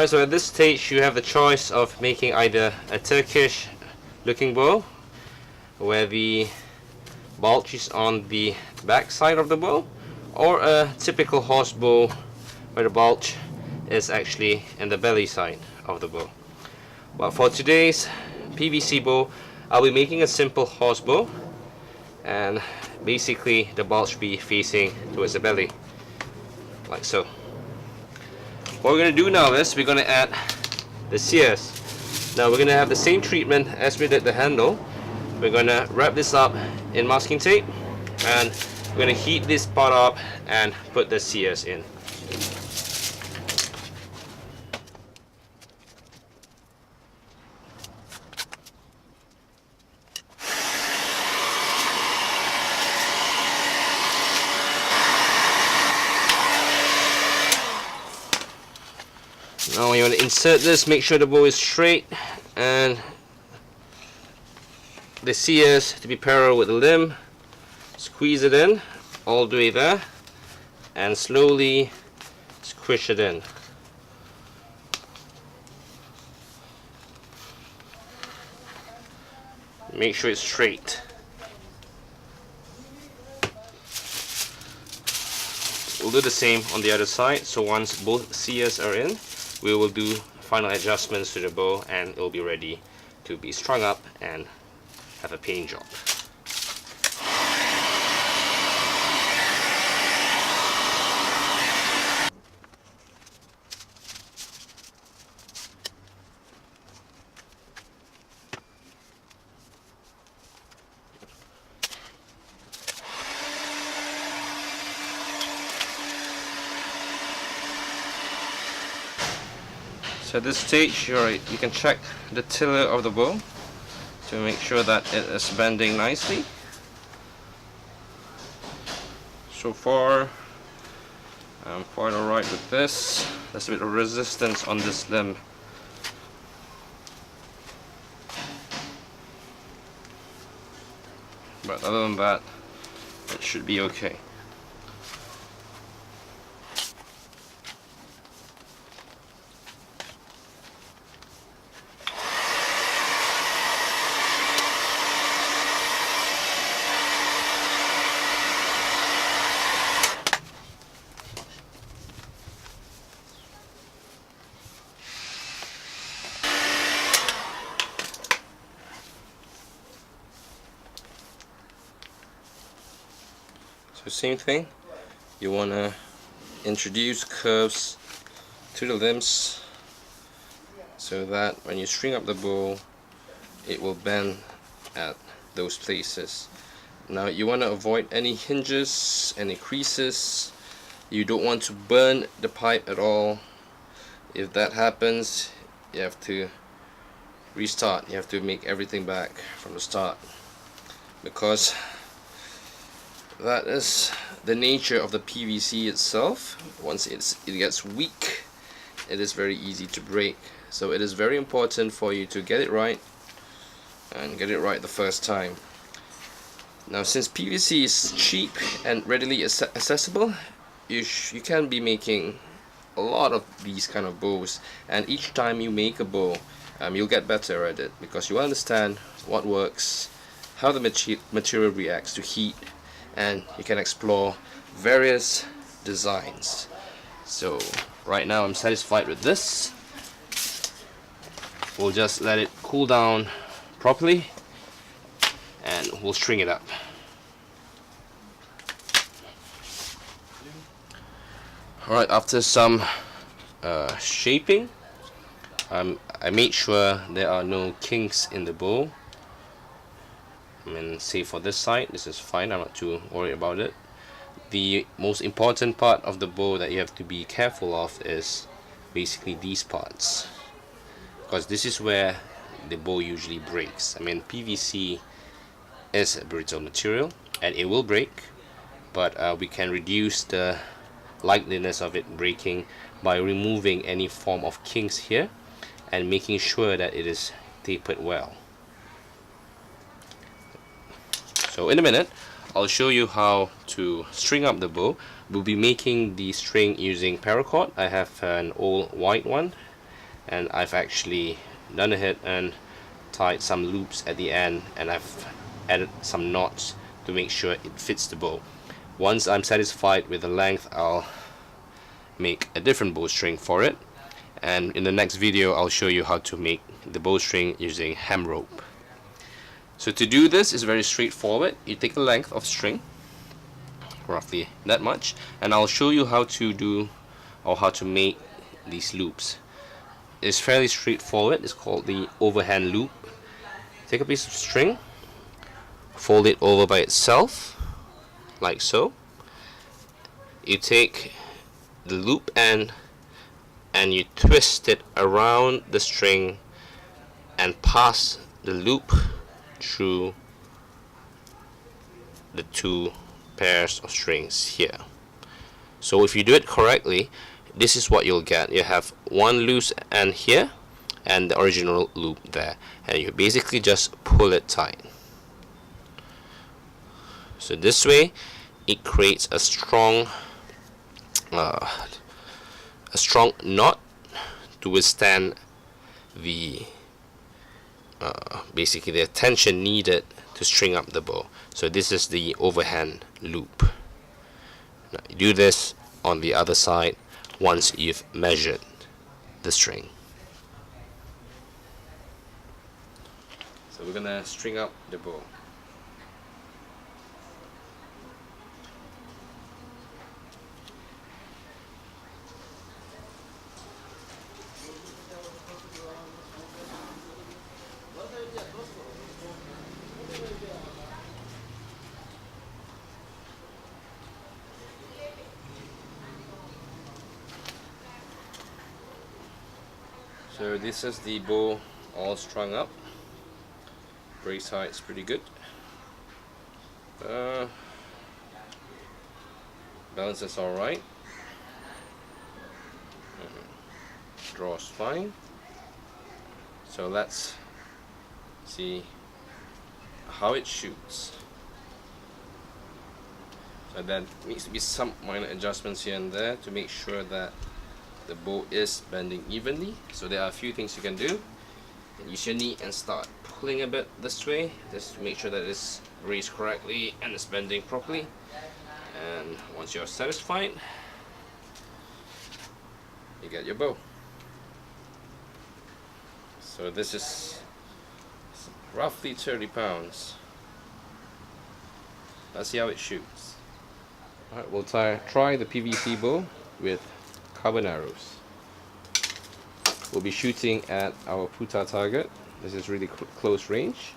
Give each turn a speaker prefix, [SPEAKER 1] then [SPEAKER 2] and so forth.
[SPEAKER 1] Alright, so at this stage you have the choice of making either a Turkish looking bow where the bulge is on the back side of the bow, or a typical horse bow where the bulge is actually in the belly side of the bow. But for today's PVC bow, I'll be making a simple horse bow, and basically the bulge be facing towards the belly, like so. What we're going to do now is we're going to add the Siyahs. Now we're going to have the same treatment as we did the handle. We're going to wrap this up in masking tape, and we're going to heat this part up and put the Siyahs in. Now when you want to insert this, make sure the bow is straight and the Siyahs to be parallel with the limb. Squeeze it in all the way there and slowly squish it in. Make sure it's straight. We'll do the same on the other side. So once both Siyahs are in, we will do final adjustments to the bow and it will be ready to be strung up and have a paint job. So at this stage, you can check the tiller of the bow to make sure that it is bending nicely. So far, I'm quite alright with this. There's a bit of resistance on this limb. But other than that, it should be okay. So same thing, you want to introduce curves to the limbs so that when you string up the bow it will bend at those places. Now you want to avoid any hinges, any creases. You don't want to burn the pipe at all. If that happens, you have to restart. You have to make everything back from the start, because that is the nature of the PVC itself. Once it gets weak, it is very easy to break. So it is very important for you to get it right, and get it right the first time. Now since PVC is cheap and readily accessible, you can be making a lot of these kind of bows, and each time you make a bow, you'll get better at it because you understand what works, how the material reacts to heat, and you can explore various designs. So right now I'm satisfied with this. We'll just let it cool down properly and we'll string it up. Alright, after some shaping, I made sure there are no kinks in the bow. I mean, say for this side, this is fine, I'm not too worried about it. The most important part of the bow that you have to be careful of is basically these parts, because this is where the bow usually breaks. I mean, PVC is a brittle material and it will break, but we can reduce the likeliness of it breaking by removing any form of kinks here and making sure that it is tapered well. So in a minute I'll show you how to string up the bow. We'll be making the string using paracord. I have an old white one and I've actually done ahead and tied some loops at the end, and I've added some knots to make sure it fits the bow. Once I'm satisfied with the length, I'll make a different bowstring for it, and in the next video I'll show you how to make the bowstring using hem rope. So to do this is very straightforward. You take a length of string, roughly that much, and I'll show you how to do or how to make these loops. It's fairly straightforward. It's called the overhand loop. Take a piece of string, fold it over by itself like so. You take the loop end and you twist it around the string and pass the loop through the two pairs of strings here. So if you do it correctly, this is what you'll get. You have one loose end here and the original loop there, and you basically just pull it tight. So this way it creates a strong knot to withstand the basically the tension needed to string up the bow. So this is the overhand loop. Now you do this on the other side once you've measured the string. So we're gonna string up the bow. So this is the bow all strung up. Brace height's pretty good. Balance is alright. Draw's fine. So let's see how it shoots. So there needs to be some minor adjustments here and there to make sure that the bow is bending evenly. So there are a few things you can do. Use your knee and start pulling a bit this way, just to make sure that it's raised correctly and it's bending properly. And once you're satisfied, you get your bow. So this is roughly 30 pounds. Let's see how it shoots. Alright, we'll try the PVC bow with carbon arrows. We'll be shooting at our puta target. This is really close range.